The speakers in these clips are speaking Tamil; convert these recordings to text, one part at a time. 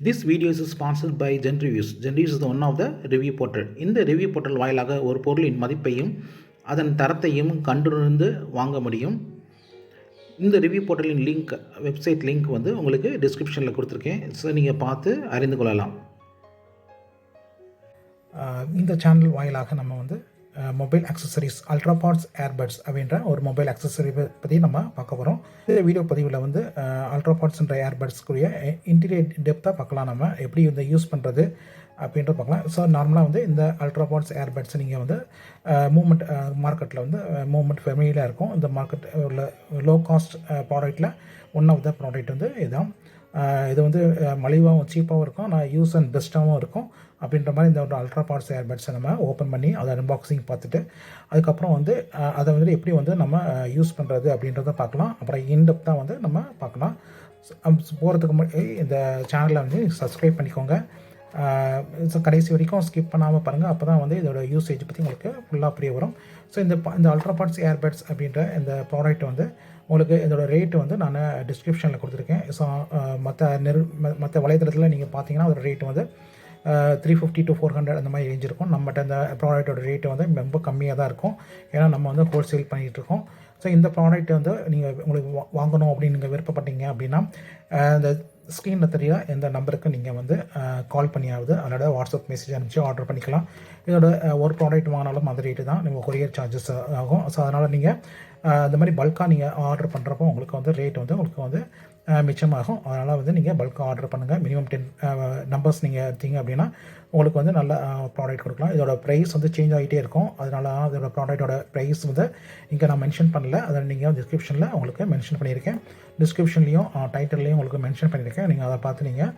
This video is sponsored by Gen Reviews. Gen Reviews is the one of the review portal. இந்த ரிவ்யூ போர்ட்டல் வாயிலாக ஒரு பொருளின் மதிப்பையும் அதன் தரத்தையும் கண்டுணர்ந்து வாங்க முடியும். இந்த ரிவ்யூ போர்ட்டலின் லிங்க், வெப்சைட் லிங்க் வந்து உங்களுக்கு டிஸ்கிரிப்ஷனில் கொடுத்துருக்கேன். ஸோ நீங்கள் பார்த்து அறிந்து கொள்ளலாம். இந்த சேனல் வாயிலாக நம்ம வந்து மொபைல் அக்சசரிஸ் அல்ட்ராபாட்ஸ் ஏர்பட்ஸ் அப்படின்ற ஒரு மொபைல் அக்சசரி பற்றி நம்ம பார்க்க போகிறோம். இந்த வீடியோ பதிவில் வந்து அல்ட்ராபாட்ஸ்ன்ற ஏர்பட்ஸ்க்குரிய இன்டீரியர் டெப்த்தாக பார்க்கலாம். நம்ம எப்படி இந்த யூஸ் பண்ணுறது அப்படின்ற பார்க்கலாம். ஸோ நார்மலாக வந்து இந்த அல்ட்ராபாட்ஸ் ஏர்பட்ஸ் நீங்கள் வந்து மூமெண்ட் மார்க்கெட்டில் வந்து மூமெண்ட் ஃபெமிலியில் இருக்கும். இந்த மார்க்கெட் உள்ள லோ காஸ்ட் ப்ராடக்ட்டில் ஒன் ஆஃப் த ப்ராடக்ட் வந்து இதுதான். இது வந்து மலிவாகவும் சீப்பாகவும் இருக்கும், ஆனால் யூஸ் அண்ட் பெஸ்ட்டாகவும் இருக்கும். அப்படின்ற மாதிரி இந்த ஒரு அல்ட்ராபாட்ஸ் ஏர்பட்ஸை நம்ம ஓப்பன் பண்ணி அதை அன்பாக்சிங் பார்த்துட்டு அதுக்கப்புறம் வந்து அதை வந்து எப்படி வந்து நம்ம யூஸ் பண்ணுறது அப்படின்றத பார்க்கலாம். அப்புறம் இன்டெப்த்தாக வந்து நம்ம பார்க்கலாம். போகிறதுக்கு முன்னாடி இந்த சேனலை வந்து சப்ஸ்கிரைப் பண்ணிக்கோங்க. ஸோ கடைசி வரைக்கும் ஸ்கிப் பண்ணாமல் பாருங்கள். அப்போ தான் வந்து இதோட யூசேஜ் பற்றி உங்களுக்கு ஃபுல்லாக புரிய வரும். ஸோ இந்த அல்ட்ராபாட்ஸ் ஏர்பட்ஸ் அப்படின்ற இந்த ப்ராடக்ட் வந்து உங்களுக்கு இதோட ரேட்டு வந்து நான் டிஸ்கிரிப்ஷனில் கொடுத்துருக்கேன். ஸோ மற்ற வலைத்தளத்தில் நீங்கள் பார்த்தீங்கன்னா அதோட ரேட்டு வந்து 350 to 400 அந்த மாதிரி ரேஞ்ச் இருக்கும். நம்மகிட்ட இந்த ப்ராடக்ட்டோட ரேட்டு வந்து ரொம்ப கம்மியாக தான் இருக்கும். ஏன்னா நம்ம வந்து ஹோல்சேல் பண்ணிகிட்ருக்கோம். ஸோ இந்த ப்ராடக்ட் வந்து நீங்கள் உங்களுக்கு வாங்கணும் அப்படின்னு நீங்கள் விருப்பப்பட்டீங்க அப்படின்னா இந்த ஸ்க்ரீனில் தெரிய எந்த நம்பருக்கு நீங்கள் வந்து கால் பண்ணியாவது அதோட வாட்ஸ்அப் மெசேஜ் அனுப்பிச்சு ஆர்டர் பண்ணிக்கலாம். இதோட ஒரு ப்ராடக்ட் வாங்கினாலும் அந்த ரேட்டு தான், நீங்கள் கொரியர் சார்ஜஸ் ஆகும். ஸோ அதனால் நீங்கள் இந்த மாதிரி பல்காக நீங்கள் ஆர்டர் பண்ணுறப்போ உங்களுக்கு வந்து ரேட் வந்து உங்களுக்கு வந்து மிச்சமாகும். அதனால் வந்து நீங்கள் பல்காக ஆர்டர் பண்ணுங்கள். மினிமம் 10 நம்பர்ஸ் நீங்கள் எடுத்தீங்க அப்படின்னா உங்களுக்கு வந்து நல்ல ப்ராடக்ட் கொடுக்கலாம். இதோட ப்ரைஸ் வந்து சேஞ்ச் ஆகிட்டே இருக்கும். அதனால இதோட ப்ராடக்டோட ப்ரைஸ் வந்து இங்கே நான் மென்ஷன் பண்ணல. அதை நீங்கள் டிஸ்கிரிப்ஷனில் உங்களுக்கு மென்ஷன் பண்ணியிருக்கேன். டிஸ்கிரிப்ஷன்லேயும் டைட்டில்லையும் உங்களுக்கு மென்ஷன் பண்ணியிருக்கேன். நீங்கள் அதை பார்த்து நீங்கள்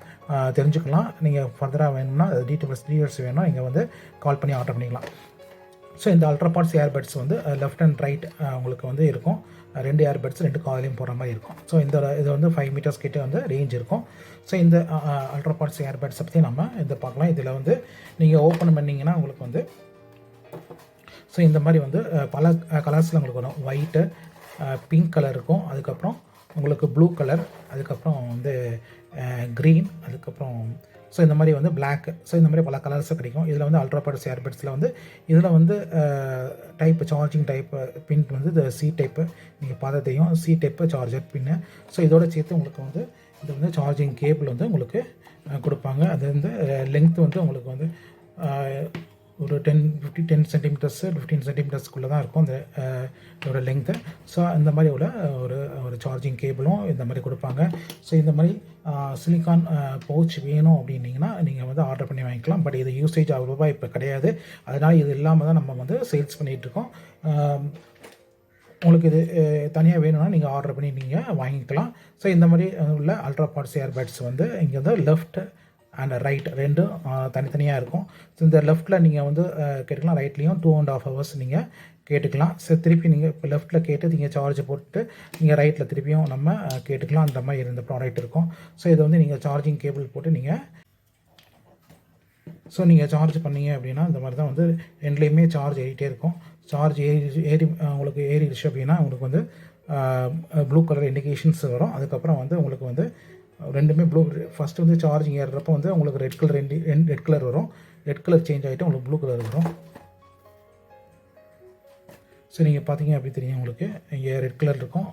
தெரிஞ்சுக்கலாம். நீங்கள் ஃபர்தராக வேணும்னா டீட்டெயில்ஸ் வேணும்னா நீங்கள் வந்து கால் பண்ணி ஆர்டர் பண்ணிக்கலாம். ஸோ இந்த அல்ட்ராபாட்ஸ் ஏர்பட்ஸ் வந்து லெஃப்ட் அண்ட் ரைட் உங்களுக்கு வந்து இருக்கும். 2 ஏர்பட்ஸ் 2 காலையும் போகிற மாதிரி இருக்கும். ஸோ இது வந்து 5 மீட்டர்ஸ் கிட்டே வந்து ரேஞ்ச் இருக்கும். ஸோ இந்த அல்ட்ராபாட்ஸ் ஏர்பட்ஸை பற்றி நம்ம இதை பார்க்கலாம். இதில் வந்து நீங்கள் ஓப்பன் பண்ணிங்கன்னா உங்களுக்கு வந்து ஸோ இந்த மாதிரி வந்து பல கலர்ஸில் உங்களுக்கு வரும். ஒயிட்டு, பிங்க் கலர் இருக்கும், அதுக்கப்புறம் உங்களுக்கு ப்ளூ கலர், அதுக்கப்புறம் வந்து க்ரீன், அதுக்கப்புறம் ஸோ இந்த மாதிரி வந்து பிளாக். ஸோ இந்த மாதிரி பல கலர்ஸும் கிடைக்கும். இதில் வந்து அல்ட்ராபாட்ஸ் ஏர்பட்ஸில் வந்து இதில் வந்து டைப்பு சார்ஜிங் டைப்பு பின் வந்து இந்த சி டைப்பு நீங்கள் பார்த்ததையும் சி டைப்பு சார்ஜர் பின்னு. ஸோ இதோட சேர்த்து உங்களுக்கு வந்து இது வந்து சார்ஜிங் கேபிள் வந்து உங்களுக்கு கொடுப்பாங்க. அது வந்து லென்த் வந்து உங்களுக்கு வந்து ஒரு 10 சென்டிமீட்டர்ஸ் 15 சென்டிமீட்டர்ஸ்க்குள்ளே தான் இருக்கும் அந்த இதோட லெங்க்த்து. ஸோ இந்த மாதிரி ஒரு சார்ஜிங் கேபிளும் இந்த மாதிரி கொடுப்பாங்க. ஸோ இந்த மாதிரி சிலிக்கான் பவுச் வேணும் அப்படின்னிங்கன்னா நீங்கள் வந்து ஆர்டர் பண்ணி வாங்கிக்கலாம். பட் இது யூசேஜ் அவ்வளோவா இப்போ கிடையாது. அதனால் இது இல்லாமல் தான் நம்ம வந்து சேல்ஸ் பண்ணிகிட்ருக்கோம். உங்களுக்கு இது தனியாக வேணும்னா நீங்கள் ஆர்டர் பண்ணி நீங்கள் வாங்கிக்கலாம். ஸோ இந்த மாதிரி உள்ள அல்ட்ராபாட்ஸ் ஏர்பட்ஸ் வந்து இங்கே வந்து லெஃப்ட் அண்ட் ரைட் ரெண்டும் தனித்தனியாக இருக்கும். ஸோ இந்த லெஃப்ட்டில் நீங்கள் வந்து கேட்டுக்கலாம், ரைட்லேயும் 2.5 hours நீங்கள் கேட்டுக்கலாம். ஸோ திருப்பி நீங்கள் இப்போ லெஃப்ட்டில் கேட்டு நீங்கள் சார்ஜ் போட்டு நீங்கள் ரைட்டில் திருப்பியும் நம்ம கேட்டுக்கலாம். அந்த மாதிரி இந்த ப்ராடக்ட் இருக்கும். ஸோ இதை வந்து நீங்கள் சார்ஜிங் கேபிள் போட்டு நீங்கள் சார்ஜ் பண்ணீங்க அப்படின்னா இந்த மாதிரி தான் வந்து ரெண்டுலேயுமே சார்ஜ் ஏறிட்டே இருக்கும். சார்ஜ் உங்களுக்கு ஏறிடுச்சு அப்படின்னா உங்களுக்கு வந்து ப்ளூ கலர் இண்டிகேஷன்ஸ் வரும். அதுக்கப்புறம் வந்து உங்களுக்கு வந்து ரெண்டுமே ப்ளூ. ஃபஸ்ட்டு வந்து சார்ஜிங் ஏறுறப்போ வந்து உங்களுக்கு ரெட் கலர் வரும். ரெட் கலர் சேஞ்ச் ஆகிட்டு உங்களுக்கு ப்ளூ கலர் வரும். ஸோ நீங்கள் பார்த்தீங்க அப்படி தெரியும் உங்களுக்கு இங்கே ரெட் கலர் இருக்கும்.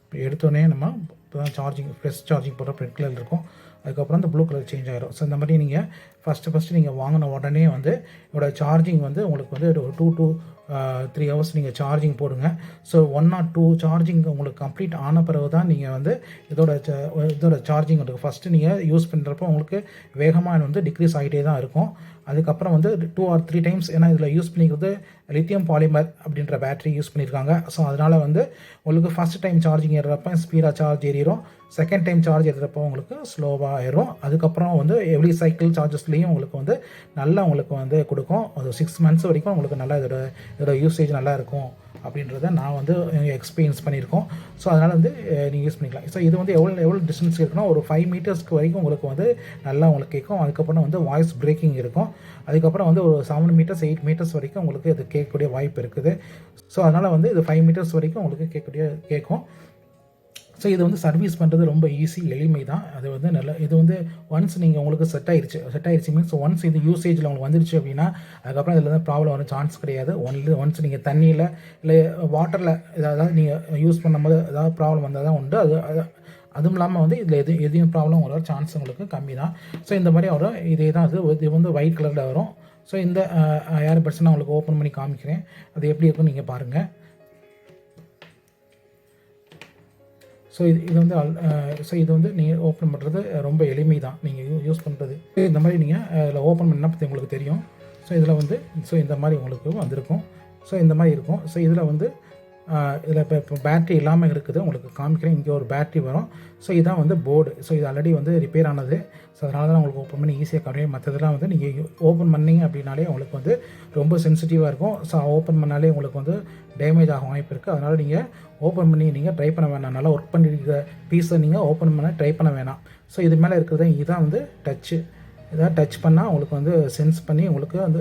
இப்போ எடுத்தோடனே நம்ம இப்போ தான் ஃப்ரெஷ் சார்ஜிங் போடுறப்ப ரெட் கலர் இருக்கும். அதுக்கப்புறம் அந்த ப்ளூ கலர் சேஞ்ச் ஆகிடும். ஸோ இந்த மாதிரி நீங்கள் ஃபஸ்ட்டு நீங்கள் வாங்கின உடனே வந்து இதோட சார்ஜிங் வந்து உங்களுக்கு வந்து ஒரு 2 to 3 hours நீங்கள் சார்ஜிங் போடுங்க. ஸோ 1 or 2 சார்ஜிங் உங்களுக்கு கம்ப்ளீட் ஆன பிறகு தான் நீங்கள் வந்து இதோட சார்ஜிங் உங்களுக்கு ஃபஸ்ட்டு நீங்கள் யூஸ் பண்ணுறப்போ உங்களுக்கு வேகமாக வந்து டிக்ரீஸ் ஆகிட்டே தான் இருக்கும். அதுக்கப்புறம் வந்து 2 or 3 times, ஏன்னா இதில் யூஸ் பண்ணிக்கிறது லித்தியம் பாலிமர் அப்படின்ற பேட்டரி யூஸ் பண்ணியிருக்காங்க. ஸோ அதனால் வந்து உங்களுக்கு ஃபஸ்ட் டைம் சார்ஜிங் ஏறுறப்போ ஸ்பீடாக சார்ஜ் ஏறிடும். செகண்ட் டைம் சார்ஜ் ஏறுறப்போ உங்களுக்கு ஸ்லோவாக ஏறும். அதுக்கப்புறம் வந்து எவ்ரி சைக்கிள் சார்ஜஸ்லேயும் உங்களுக்கு வந்து நல்லா உங்களுக்கு வந்து கொடுக்கும். ஒரு 6 months வரைக்கும் உங்களுக்கு நல்லா இதோட யூசேஜ் நல்லா இருக்கும் அப்படின்றத நான் வந்து எக்ஸ்பீரியன்ஸ் பண்ணியிருக்கோம். ஸோ அதனால் வந்து நீங்கள் யூஸ் பண்ணிக்கலாம். ஸோ இது வந்து எவ்வளோ டிஸ்டன்ஸ் இருக்குன்னா ஒரு 5 மீட்டர்ஸ்க்கு வரைக்கும் உங்களுக்கு வந்து நல்லா உங்களுக்கு கேட்கும். அதுக்கப்புறம் வந்து வாய்ஸ் பிரேக்கிங் இருக்கும். அதுக்கப்புறம் வந்து ஒரு 7 மீட்டர்ஸ் 8 மீட்டர்ஸ் வரைக்கும் உங்களுக்கு இது கேட்கக்கூடிய வாய்ப்பு இருக்குது. ஸோ அதனால் வந்து இது 5 மீட்டர்ஸ் வரைக்கும் உங்களுக்கு கேட்கும். ஸோ இது வந்து சர்வீஸ் பண்ணுறது ரொம்ப ஈஸி, எளிமை தான். அது வந்து இது வந்து ஒன்ஸ் நீங்கள் உங்களுக்கு செட் ஆயிடுச்சு மீன்ஸ் ஒன்ஸ் இது யூசேஜில் உங்களுக்கு வந்துருச்சு அப்படின்னா அதுக்கப்புறம் இதில் தான் ப்ராப்ளம் வர சான்ஸ் கிடையாது. ஒன்ஸ் நீங்கள் தண்ணியில் இல்லை வாட்டரில் ஏதாவது நீங்கள் யூஸ் பண்ணும்போது ஏதாவது ப்ராப்ளம் வந்தால் தான் உண்டு. அதுவும் இல்லாமல் வந்து இதில் எதையும் ப்ராப்ளம் வர சான்ஸ் உங்களுக்கு கம்மி தான். ஸோ இந்த மாதிரி வரும். இதே தான் இது வந்து ஒயிட் கலரில் வரும். ஸோ இந்த ஏர்பட்ஸ் நான் உங்களுக்கு ஓப்பன் பண்ணி காமிக்கிறேன், அது எப்படி இருக்குன்னு நீங்கள் பாருங்கள். ஸோ இது வந்து நீங்கள் ஓப்பன் பண்ணுறது ரொம்ப எளிமை தான், நீங்கள் யூஸ் பண்ணுறது. இந்த மாதிரி நீங்கள் இதில் ஓப்பன் பண்ணால் பற்றி உங்களுக்கு தெரியும். ஸோ இதில் வந்து இந்த மாதிரி உங்களுக்கு வந்திருக்கும். ஸோ இந்த மாதிரி இருக்கும். ஸோ இதில் வந்து இதில் இப்போ பேட்ரி இல்லாமல் இருக்குது, உங்களுக்கு காமிக்கிறேன். இங்கே ஒரு பேட்ரி வரும். ஸோ இதான் வந்து போர்டு. ஸோ இது ஆல்ரெடி வந்து ரிப்பேர் ஆனது. ஸோ அதனால தான் உங்களுக்கு ஓப்பன் பண்ணி ஈஸியாக காமிக்கிறேன். மற்றதெல்லாம் வந்து நீங்கள் ஓப்பன் பண்ணிங்க அப்படின்னாலே உங்களுக்கு வந்து ரொம்ப சென்சிட்டிவாக இருக்கும். ஸோ ஓப்பன் பண்ணாலே உங்களுக்கு வந்து டேமேஜ் ஆக வாய்ப்பு இருக்குது. அதனால் நீங்கள் ஓப்பன் பண்ணி நீங்கள் ட்ரை பண்ண வேணாம். நல்லா ஒர்க் பண்ணியிருக்கிற பீஸை நீங்கள் ஓப்பன் பண்ண ட்ரை பண்ண வேணாம். ஸோ இது மேலே இருக்கிறது இதுதான் வந்து டச்சு. இதாக டச் பண்ணால் உங்களுக்கு வந்து சென்ஸ் பண்ணி உங்களுக்கு வந்து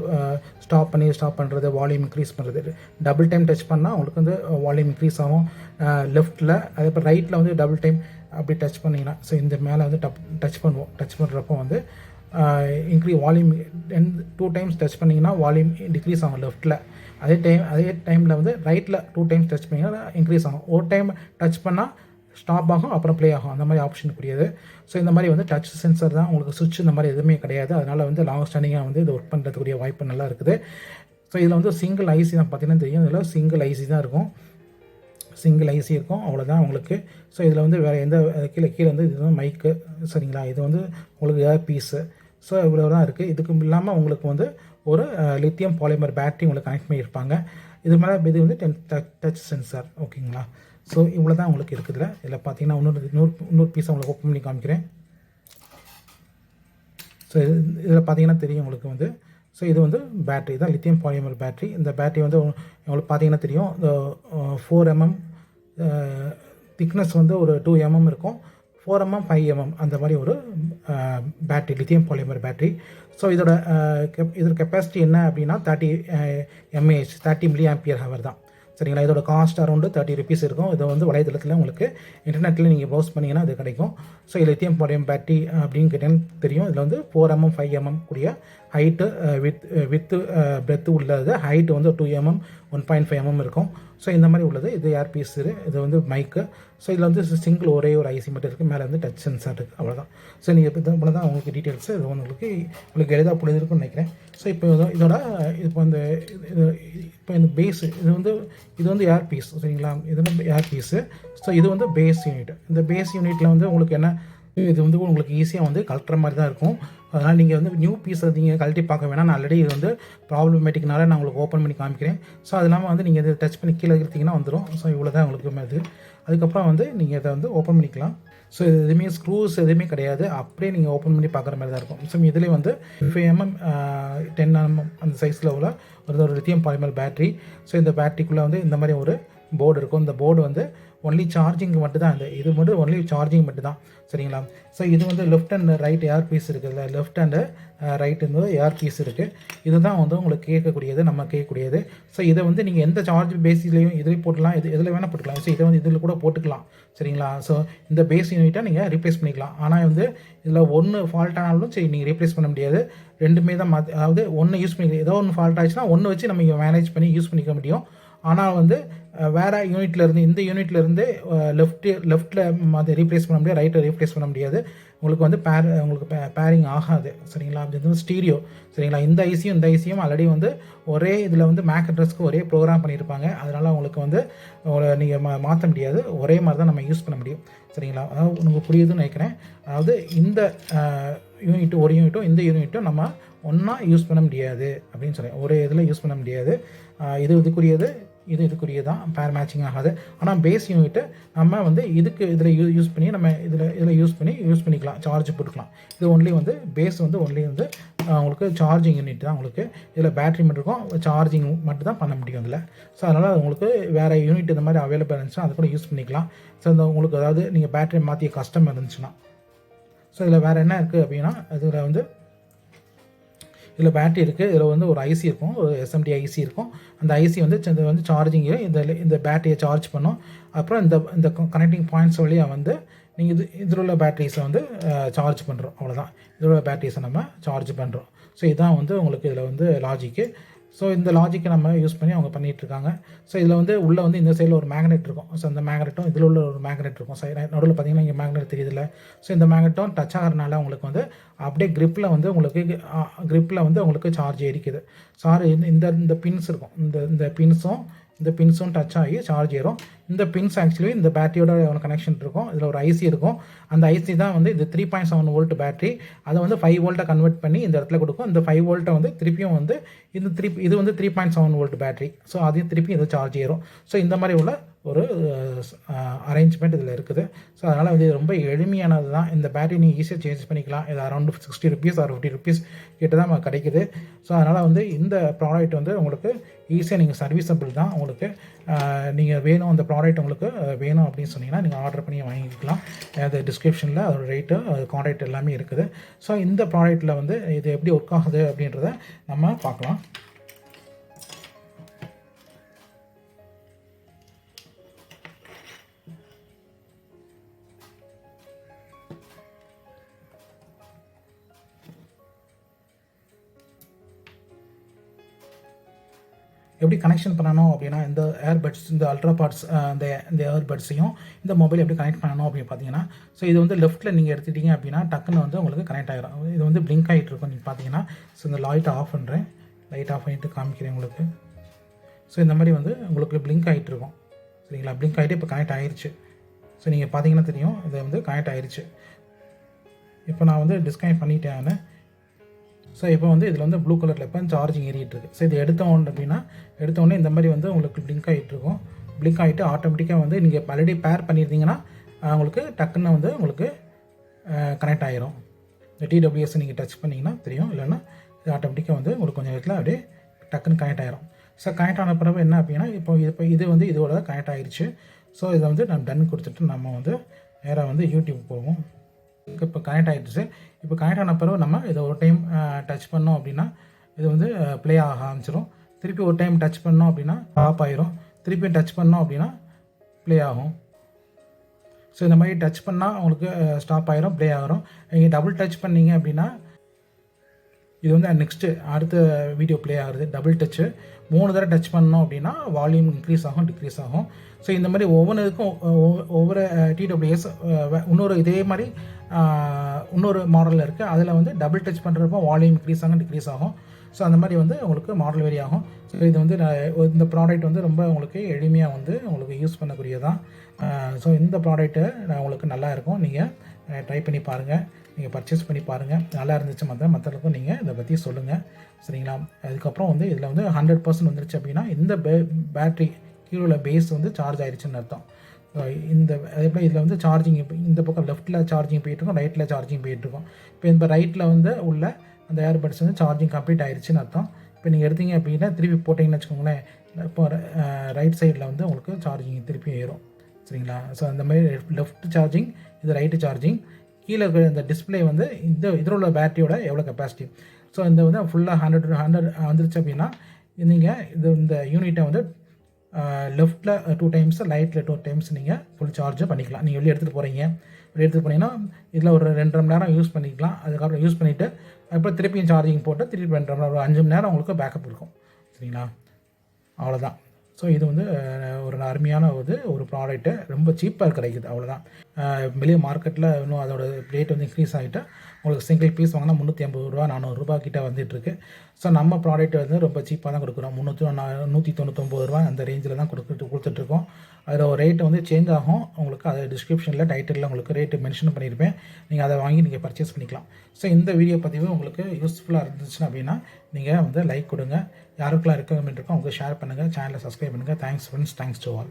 ஸ்டாப் பண்ணுறது, வால்யூம் இன்க்ரீஸ் பண்ணுறது. டபுள் டைம் டச் பண்ணால் உங்களுக்கு வந்து வால்யூம் இன்க்ரீஸ் ஆகும் லெஃப்ட்டில். அதேபோல் ரைட்டில் வந்து டபுள் டைம் அப்படி டச் பண்ணிங்கன்னா, ஸோ இந்த மேலே வந்து டச் பண்ணுறப்போ வந்து வால்யூம் 2 டைம்ஸ் டச் பண்ணிங்கன்னா வால்யூம் டிக்ரீஸ் ஆகும் லெஃப்ட்டில். அதே டைமில் வந்து ரைட்டில் 2 டைம்ஸ் டச் பண்ணிங்கன்னா இன்க்ரீஸ் ஆகும். ஒரு டைம் டச் பண்ணால் ஸ்டாப் ஆகும், அப்புறம் ப்ளே ஆகும். அந்த மாதிரி ஆப்ஷன் கூடியது. ஸோ இந்த மாதிரி வந்து டச் சென்சர் தான், உங்களுக்கு சுவிட்ச் இந்த மாதிரி எதுவுமே கிடையாது. அதனால் வந்து லாங் ஸ்டாண்டிங்காக வந்து இது ஒர்க் பண்ணுறதுக்குரிய வாய்ப்பு நல்லா இருக்குது. ஸோ இதில் வந்து சிங்கிள் ஐசி தான், பார்த்தீங்கன்னா தெரியும். இதில் சிங்கிள் ஐசி தான் இருக்கும், அவ்வளோதான் உங்களுக்கு. ஸோ இதில் வந்து வேறு எந்த கீழே வந்து இது வந்து மைக்கு, சரிங்களா. இது வந்து உங்களுக்கு ஏர் பீஸு. ஸோ இவ்வளோ தான் இருக்குது. இதுக்கு இல்லாமல் உங்களுக்கு வந்து ஒரு லித்தியம் பாலிமர் பேட்டரி உங்களுக்கு கனெக்ட் பண்ணியிருப்பாங்க. இது மேலே இது வந்து டச் சென்சார், ஓகேங்களா. ஸோ இவ்வளோ தான் உங்களுக்கு இருக்குதுல. இதில் பார்த்தீங்கன்னா இன்னொரு பீஸை உங்களுக்கு ஓப்பன் பண்ணி காமிக்கிறேன். ஸோ இதில் பார்த்தீங்கன்னா தெரியும் உங்களுக்கு வந்து. ஸோ இது வந்து பேட்ரி தான், லித்தியம் பாலிமர் பேட்ரி. இந்த பேட்ரி வந்து உங்களுக்கு பார்த்தீங்கன்னா தெரியும். இந்த 4 mm திக்னஸ் வந்து ஒரு 2 mm இருக்கும். 4 mm 5 mm அந்த மாதிரி ஒரு battery, lithium polymer battery. So இதோட கெப்பாசிட்டி என்ன அப்படின்னா 30 mAh, 30 mAh தான், சரிங்களா. இதோட காஸ்ட் அரௌண்டு 30 rupees இருக்கும். இதை வந்து வலைதளத்தில் உங்களுக்கு இன்டர்நெட்டில் நீங்கள் ப்ரௌஸ் பண்ணிங்கன்னா அது கிடைக்கும். ஸோ இது லித்தியம் பாலிமர் பேட்டரி அப்படின்னு கேட்டீங்கன்னா தெரியும். இதில் வந்து 4 mm 5 mm கூடிய ஹைட்டு வித்து பிரெத்து உள்ளது. ஹைட்டு வந்து 2 mm 1.5 mm இருக்கும். ஸோ இந்த மாதிரி உள்ளது. இது ஏர் பீஸ், இது வந்து மைக்கு. ஸோ இதில் வந்து சிங்கிள் ஒரே ஒரு ஐசி மட்டும் இருக்குது. மேலே வந்து டச் சென்சார் இருக்குது, அவ்வளோதான். ஸோ நீங்கள் இப்போ தான் உங்களுக்கு டீட்டெயில்ஸு இது உங்களுக்கு எளிதாக புரிஞ்சிருக்குன்னு நினைக்கிறேன். ஸோ இப்போ இந்த பேஸு இது வந்து ஏர் பீஸ், சரிங்களா. இது வந்து ஏர் பீஸு. ஸோ இது வந்து பேஸ் யூனிட். இந்த பேஸ் யூனிட்டில் வந்து உங்களுக்கு என்ன, இது வந்து உங்களுக்கு ஈஸியாக வந்து கழட்டுற மாதிரி தான் இருக்கும். அதனால் நீங்கள் வந்து நியூ பீஸை நீங்கள் கழட்டி பார்க்க வேணாம். நான் ஆல்ரெடி இது வந்து ப்ராப்ளமேட்டிக்னால நான் உங்களுக்கு ஓப்பன் பண்ணி காமிக்கிறேன். ஸோ அது இல்லாமல் வந்து நீங்கள் இதை டச் பண்ணி கீழே எடுத்திங்கன்னா வந்துடும். ஸோ இவ்வளோ தான் உங்களுக்கு இது. அதுக்கப்புறம் வந்து நீங்கள் இதை வந்து ஓப்பன் பண்ணிக்கலாம். ஸோ இது எதுவுமே ஸ்க்ரூஸ் எதுவுமே கிடையாது, அப்படியே நீங்கள் ஓப்பன் பண்ணி பார்க்குற மாதிரி தான் இருக்கும். ஸோ இதிலே வந்து 5 mm 10 mm அந்த சைஸில் உள்ள ஒரு லித்தியம் பாலிமர் பேட்ரி. ஸோ இந்த பேட்டரிக்குள்ளே வந்து இந்த மாதிரி ஒரு போர்டு இருக்கும். இந்த போர்டு வந்து ஒன்லி சார்ஜிங் மட்டும் தான். இது மட்டும் ஒன்லி சார்ஜிங் மட்டும் தான், சரிங்களா. ஸோ இது வந்து left and right earpiece இருக்குதுல்ல, லெஃப்ட் அண்டு ரைட் வந்து ஏர் பீஸ் இருக்குது. இதுதான் வந்து உங்களுக்கு கேட்கக்கூடியது. ஸோ இதை வந்து நீங்கள் எந்த சார்ஜ் பேஸிலையும் இதில் போட்டுக்கலாம், எதில் வேணால் போட்டுக்கலாம். ஸோ இதை வந்து இதில் கூட போட்டுக்கலாம், சரிங்களா. ஸோ இந்த பேஸ் யூனிட்டை நீங்கள் ரீப்ளேஸ் பண்ணிக்கலாம். ஆனால் வந்து இதில் ஒன்று ஃபால்ட் ஆனாலும் சரி நீங்கள் ரீப்ளேஸ் பண்ண முடியாது. ரெண்டுமே தான் அதாவது ஒன்று யூஸ் பண்ணி ஏதோ ஒன்று ஃபால்ட் ஆச்சுன்னா ஒன்று வச்சு நம்ம இங்கே மேனேஜ் பண்ணி யூஸ் பண்ணிக்க முடியும். ஆனால் வந்து வேறு யூனிட்லேருந்து இந்த யூனிட்லேருந்து லெஃப்ட்டில் அதை ரீப்ளேஸ் பண்ண முடியாது, ரைட்டை ரீப்ளேஸ் பண்ண முடியாது. உங்களுக்கு வந்து பேரிங் ஆகாது, சரிங்களா. அது வந்து ஸ்டீரியோ, சரிங்களா. இந்த ஐசியும் ஆல்ரெடி வந்து ஒரே இதில் வந்து மேக் அட்ரஸ்க்கு ஒரே ப்ரோக்ராம் பண்ணியிருப்பாங்க. அதனால் உங்களுக்கு வந்து நீங்கள் மாற்ற முடியாது, ஒரே மாதிரி தான் நம்ம யூஸ் பண்ண முடியும், சரிங்களா. அதாவது உங்களுக்கு புரியுதுன்னு நினைக்கிறேன். அதாவது இந்த ஒரு யூனிட்டும் இந்த யூனிட்டும் நம்ம ஒன்றா யூஸ் பண்ண முடியாது அப்படின்னு சொல்கிறேன். ஒரே இதில் யூஸ் பண்ண முடியாது. இதுக்குரியது தான், பேர் மேட்சிங் ஆகாது. ஆனால் பேஸ் யூனிட்டு நம்ம வந்து இதில் யூஸ் பண்ணி நம்ம இதில் யூஸ் பண்ணிக்கலாம், சார்ஜ் போட்டுக்கலாம். இது ஒன்லி வந்து பேஸ் வந்து ஒன்லி வந்து உங்களுக்கு சார்ஜிங் யூனிட் தான். உங்களுக்கு இதில் பேட்ரி மட்டும் இருக்கும், சார்ஜிங் மட்டும் தான் பண்ண முடியும் இதில். ஸோ அதனால் உங்களுக்கு வேறு யூனிட் இந்த மாதிரி அவைலபிள் இருந்துச்சுன்னா அது கூட யூஸ் பண்ணிக்கலாம். ஸோ உங்களுக்கு அதாவது நீங்கள் பேட்டரி மாற்றிய கஷ்டம் இருந்துச்சுன்னா. ஸோ இதில் வேறு என்ன இருக்குது அப்படின்னா, இதில் வந்து இதில் பேட்டரி இருக்குது, இதில் வந்து ஒரு ஐசி இருக்கும், ஒரு எஸ்எம்டி ஐசி இருக்கும். அந்த ஐசி வந்து இது வந்து சார்ஜிங்கு இந்த பேட்டரியை சார்ஜ் பண்ணும். அப்புறம் இந்த கனெக்டிங் பாயிண்ட்ஸ் வழியாக வந்து நீங்கள் இதில் உள்ள பேட்டரிஸை வந்து சார்ஜ் பண்ணுறோம். அவ்வளோதான், இதில் உள்ள பேட்டரிஸை நம்ம சார்ஜ் பண்ணுறோம். ஸோ இதுதான் வந்து உங்களுக்கு இதில் வந்து லாஜிக்கு. ஸோ இந்த லாஜிக்கை நம்ம யூஸ் பண்ணி அவங்க பண்ணிகிட்ருக்காங்க. ஸோ இதில் வந்து உள்ளே வந்து இந்த சைடில் ஒரு மேக்னெட் இருக்கும். ஸோ அந்த மேக்னெட்டும் இதில் உள்ள ஒரு மேக்னெட் இருக்கும். நடுவில் பார்த்தீங்கன்னா இங்கே மேக்னெட் தெரியுதுல்ல. ஸோ இந்த மேக்னெட்டும் டச் ஆகிறனால உங்களுக்கு வந்து அப்படியே கிரிப்பில் வந்து உங்களுக்கு சார்ஜ் ஏறிக்குது. இந்த பின்ஸ் இருக்கும், இந்த பின்ஸும் டச் ஆகி சார்ஜ் ஏறும். இந்த பின்ஸ் ஆக்சுவலி இந்த பேட்டரியோட கனெக்ஷன் இருக்கும். இதில் ஒரு ஐசி இருக்கும். அந்த ஐசி தான் வந்து இது 3.7 வோல்ட் பேட்டரி. அதை வந்து 5 வோல்ட்டை கன்வெர்ட் பண்ணி இந்த இடத்துல கொடுக்கும். இந்த 5 வோல்ட்டை வந்து திருப்பியும் வந்து இது வந்து 3.7 வோல்ட் பேட்டரி. ஸோ அதையும் திருப்பி இது சார்ஜ் ஏறும். ஸோ இந்த மாதிரி உள்ள ஒரு அரேஞ்ச்மெண்ட் இதில் இருக்குது. ஸோ அதனால் வந்து ரொம்ப எளிமையானது தான். இந்த பேட்டரி நீங்கள் ஈஸியாக சேஞ்ச் பண்ணிக்கலாம். இது அரௌண்ட் 60 ருபீஸ் ஆர் 50 ருபீஸ் கிட்ட தான் கிடைக்குது. ஸோ அதனால் வந்து இந்த ப்ராடக்ட் வந்து உங்களுக்கு ஈஸியாக நீங்கள் சர்வீஸபிள் தான். உங்களுக்கு நீங்கள் வேணும், அந்த ப்ராடக்ட் உங்களுக்கு வேணும் அப்படின்னு சொன்னீங்கன்னா நீங்கள் ஆர்டர் பண்ணி வாங்கிக்கலாம். அது டிஸ்கிரிப்ஷனில் அதோட ரேட்டு, கான்டாக்ட் எல்லாமே இருக்குது. ஸோ இந்த ப்ராடக்ட்டில் வந்து இது எப்படி ஒர்க் ஆகுது அப்படின்றத நம்ம பார்க்கலாம். எப்படி கனெக்ஷன் பண்ணணும் அப்படின்னா, இந்த ஏர்பட்ஸ், இந்த அல்ட்ரா பாட்ஸ், இந்த ஏர்பட்ஸையும் இந்த மொபைல் எப்படி கனெக்ட் பண்ணணும் அப்படின்னு பார்த்தீங்கன்னா, ஸோ இது வந்து லெஃப்ட்டில் நீங்கள் எடுத்துக்கிட்டீங்க அப்படின்னா டக்குன்னு வந்து உங்களுக்கு கனெக்ட் ஆகிடும். இது வந்து பிளிங்க் ஆகிட்டு இருக்கும் நீங்கள் பார்த்தீங்கன்னா. ஸோ இந்த லைட்டை ஆஃப் பண்ணுறேன், லைட் ஆஃப் பண்ணிட்டு காமிக்கிறேன் உங்களுக்கு. ஸோ இந்த மாதிரி வந்து உங்களுக்கு பிளிங்க் ஆகிட்டு இருக்கும். சரிங்களா, பிளிங்க் ஆகிட்டு இப்போ கனெக்ட் ஆகிருச்சு. ஸோ நீங்கள் பார்த்தீங்கன்னா தெரியும், இது வந்து கனெக்ட் ஆகிருச்சு. இப்போ நான் வந்து டிஸ்கனெக்ட் பண்ணிட்டேன். ஸோ இப்போ வந்து இதில் வந்து ப்ளூ கலரில் இப்போ சார்ஜிங் ஏறிட்டுருக்கு. ஸோ இது எடுத்தோடனே இந்த மாதிரி வந்து உங்களுக்கு பிளிங்க் ஆகிட்டுருக்கும். பிளிங்க் ஆகிட்டு ஆட்டோமேட்டிக்காக வந்து நீங்கள் ஆல்ரெடி பேர் பண்ணியிருந்தீங்கன்னா உங்களுக்கு டக்குன்னு வந்து உங்களுக்கு கனெக்ட் ஆகிரும். இந்த டிடபிள்யூஎஸ் நீங்கள் டச் பண்ணிங்கன்னா தெரியும், இல்லைன்னா இது ஆட்டோமேட்டிக்காக வந்து உங்களுக்கு கொஞ்சம் நேரத்தில் அப்படியே டக்குன்னு கனெக்ட் ஆகிரும். ஸோ கனெக்ட் ஆன பிறகு என்ன அப்படின்னா, இப்போ இது வந்து இதோட கனெக்ட் ஆகிருச்சு. ஸோ இதை வந்து நம்ம டன் கொடுத்துட்டு நம்ம வந்து நேராக வந்து யூடியூப் போவோம். இப்போ கனெக்ட் ஆகிடுச்சு. இப்போ கனெக்ட் ஆன பிறகு நம்ம இதை ஒரு டைம் டச் பண்ணோம் அப்படின்னா இது வந்து ப்ளே ஆக ஆரம்பிச்சிடும். திருப்பி ஒரு டைம் டச் பண்ணோம் அப்படின்னா ஆஃப் ஆயிரும். திருப்பி டச் பண்ணோம் அப்படின்னா ப்ளே ஆகும். ஸோ இந்த மாதிரி டச் பண்ணால் உங்களுக்கு ஸ்டாப் ஆகிரும், ப்ளே ஆகிரும். நீங்கள் டபுள் டச் பண்ணிங்க அப்படின்னா இது வந்து நெக்ஸ்ட்டு அடுத்த வீடியோ ப்ளே ஆகுது. டபுள் டச்சு 3 தடவை டச் பண்ணோம் அப்படின்னா வால்யூம் இன்க்ரீஸ் ஆகும், டிக்ரீஸ் ஆகும். ஸோ இந்த மாதிரி ஒவ்வொன்றுக்கும் ஒவ்வொரு டிடபிள்யூஎஸ் இன்னொரு இதே மாதிரி இன்னொரு மாடலில் இருக்குது. அதில் வந்து டபுள் டச் பண்ணுறப்போ வால்யூம் இன்க்ரீஸ் ஆகும், டிக்ரீஸ் ஆகும். ஸோ அந்த மாதிரி வந்து உங்களுக்கு மாடல் வேரி ஆகும். ஸோ இது வந்து இந்த ப்ராடக்ட் வந்து ரொம்ப உங்களுக்கு எளிமையாக வந்து உங்களுக்கு யூஸ் பண்ணக்கூடியதான். ஸோ இந்த ப்ராடக்ட்டு உங்களுக்கு நல்லா இருக்கும். நீங்கள் ட்ரை பண்ணி பாருங்கள், நீங்கள் பர்ச்சேஸ் பண்ணி பாருங்கள். நல்லா இருந்துச்சு மற்றவங்களுக்கும் நீங்கள் இதை பற்றி சொல்லுங்கள். சரிங்களா, அதுக்கப்புறம் வந்து இதில் வந்து 100% வந்துருச்சு அப்படின்னா இந்த பேட்ரி கீழே உள்ள பேஸ் வந்து சார்ஜ் ஆயிடுச்சுன்னு அர்த்தம். அதேபோல் இதில் வந்து சார்ஜிங் இப்போ இந்த பக்கம் லெஃப்ட்டில் சார்ஜிங் போயிட்டுருக்கும், ரைட்டில் சார்ஜிங் போயிட்டுருக்கும். இப்போ ரைட்டில் வந்து உள்ள அந்த ஏர்பட்ஸ் வந்து சார்ஜிங் கம்ப்ளீட் ஆயிடுச்சுன்னு அர்த்தம். இப்போ நீங்கள் எடுத்தீங்க அப்படின்னா திருப்பி போட்டிங்கன்னு வச்சுக்கோங்களேன், இப்போ ரைட் சைடில் வந்து உங்களுக்கு சார்ஜிங் திருப்பி ஏறும். சரிங்களா, ஸோ அந்த மாதிரி லெஃப்ட் சார்ஜிங், இது ரைட்டு சார்ஜிங். கீழே இருக்கிற இந்த டிஸ்பிளே வந்து இதில் உள்ள பேட்டரியோட எவ்வளோ கெப்பாசிட்டி. ஸோ இந்த வந்து ஃபுல்லாக 100 வந்துருச்சு அப்படின்னா நீங்கள் இந்த யூனிட்டை வந்து லெஃப்ட்டில் 2 டைம்ஸ், ரைட்டில் 2 டைம்ஸ் நீங்கள் ஃபுல் சார்ஜ் பண்ணிக்கலாம். நீங்கள் வெளியே எடுத்துகிட்டு போனீங்கன்னா இதில் ஒரு 2.5 மணி நேரம் யூஸ் பண்ணிக்கலாம். அதுக்கப்புறம் யூஸ் பண்ணிவிட்டு அப்புறம் திருப்பியும் சார்ஜிங் போட்டு திருப்பி 2.5 மணி நேரம், ஒரு 5 மணி நேரம் உங்களுக்கு பேக்கப் இருக்கும். சரிங்களா, அவ்வளோதான். ஸோ இது வந்து ஒரு அருமையான ஒரு ப்ராடக்ட்டு, ரொம்ப சீப்பாக கிடைக்குது. அவ்வளோதான். வெளியே மார்க்கெட்டில் இன்னும் அதோட ரேட் வந்து இன்க்ரீஸ் ஆகிட்டு உங்களுக்கு சிங்கிள் பீஸ் வாங்கினா 350 ரூபா 400 ரூபா கிட்ட வந்துட்டுருக்கு. ஸோ நம்ம ப்ராடக்ட் வந்து ரொம்ப சீப்பாக தான் கொடுக்குறோம். 199 ரூபா அந்த ரேஞ்சில் தான் கொடுத்துட்ருக்கோம். அதில் ஒரு ரேட்டு வந்து சேஞ்ச் ஆகும். உங்களுக்கு அதை டிஸ்கிரிப்ஷனில் டைட்டிலில் உங்களுக்கு ரேட்டு மென்ஷன் பண்ணியிருப்பேன். நீங்கள் அதை வாங்கி நீங்கள் பர்ச்சேஸ் பண்ணிக்கலாம். ஸோ இந்த வீடியோ பதிவு உங்களுக்கு யூஸ்ஃபுல்லாக இருந்துச்சுன்னா அப்படின்னா நீங்கள் வந்து லைக் கொடுங்க. யாருக்கெல்லாம் ரெக்கமெண்ட் இருக்கோ அவங்க ஷேர் பண்ணுங்கள், சேனலை சப்ஸ்கிரைப் பண்ணுங்கள். Thanks friends, thanks to all.